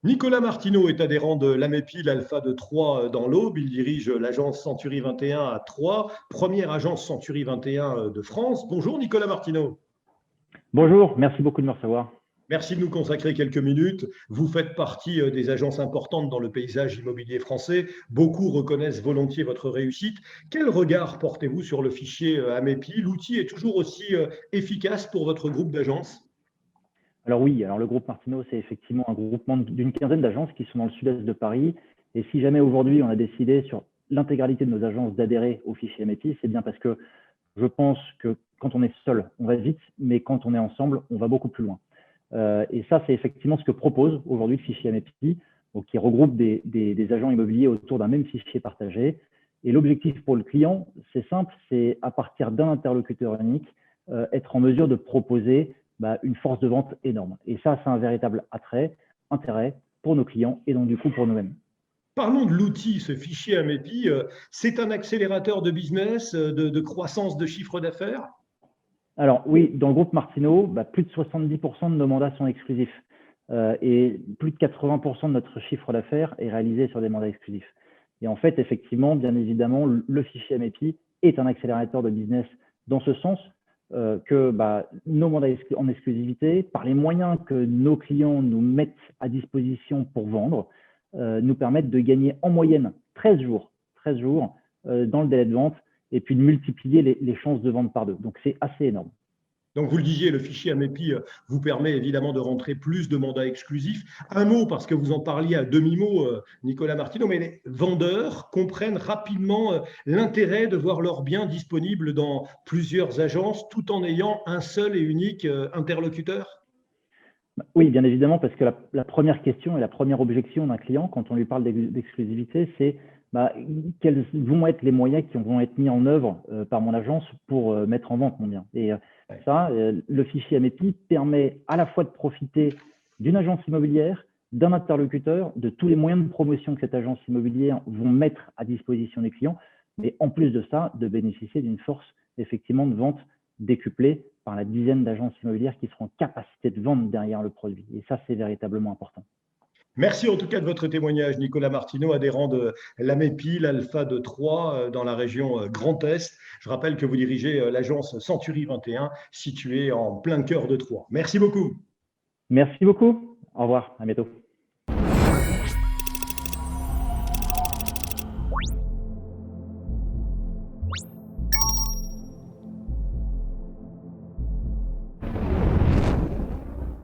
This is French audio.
Nicolas Martineau est adhérent de l'AMEPI, l'Alpha de Troyes dans l'Aube. Il dirige l'agence Century 21 à Troyes, première agence Century 21 de France. Bonjour Nicolas Martineau. Bonjour, merci beaucoup de me recevoir. Merci de nous consacrer quelques minutes. Vous faites partie des agences importantes dans le paysage immobilier français. Beaucoup reconnaissent volontiers votre réussite. Quel regard portez-vous sur le fichier AMEPI? L'outil est toujours aussi efficace pour votre groupe d'agences? Alors oui, le groupe Martineau, c'est effectivement un groupement d'une quinzaine d'agences qui sont dans le sud-est de Paris. Et si jamais aujourd'hui on a décidé sur l'intégralité de nos agences d'adhérer au fichier AMEPI, c'est bien parce que je pense que quand on est seul, on va vite, mais quand on est ensemble, on va beaucoup plus loin. Et ça, c'est effectivement ce que propose aujourd'hui le fichier AMEPI, donc qui regroupe des agents immobiliers autour d'un même fichier partagé. Et l'objectif pour le client, c'est simple, c'est à partir d'un interlocuteur unique, être en mesure de proposer une force de vente énorme. Et ça, c'est un véritable intérêt pour nos clients et donc du coup pour nous-mêmes. Parlons de l'outil, ce fichier AMEPI. C'est un accélérateur de business, de croissance de chiffre d'affaires? Alors oui, dans le groupe Martineau, plus de 70% de nos mandats sont exclusifs et plus de 80% de notre chiffre d'affaires est réalisé sur des mandats exclusifs. Et en fait, effectivement, bien évidemment, le fichier AMEPI est un accélérateur de business dans ce sens que nos mandats en exclusivité, par les moyens que nos clients nous mettent à disposition pour vendre, nous permettent de gagner en moyenne 13 jours dans le délai de vente et puis de multiplier les chances de vente par deux. Donc, c'est assez énorme. Donc, vous le disiez, le fichier AMEPI vous permet évidemment de rentrer plus de mandats exclusifs. Un mot, parce que vous en parliez à demi-mot, Nicolas Martineau, mais les vendeurs comprennent rapidement l'intérêt de voir leurs biens disponibles dans plusieurs agences tout en ayant un seul et unique interlocuteur? Oui, bien évidemment, parce que la première question et la première objection d'un client, quand on lui parle d'exclusivité, c'est quels vont être les moyens qui vont être mis en œuvre par mon agence pour mettre en vente mon bien. Et ça, le fichier AMEPI permet à la fois de profiter d'une agence immobilière, d'un interlocuteur, de tous les moyens de promotion que cette agence immobilière vont mettre à disposition des clients, mais en plus de ça, de bénéficier d'une force effectivement de vente décuplée par la dizaine d'agences immobilières qui seront en capacité de vendre derrière le produit. Et ça, c'est véritablement important. Merci en tout cas de votre témoignage, Nicolas Martineau, adhérent de l'AMEPI, l'Alpha de Troyes, dans la région Grand Est. Je rappelle que vous dirigez l'agence Century 21, située en plein cœur de Troyes. Merci beaucoup. Merci beaucoup. Au revoir. À bientôt.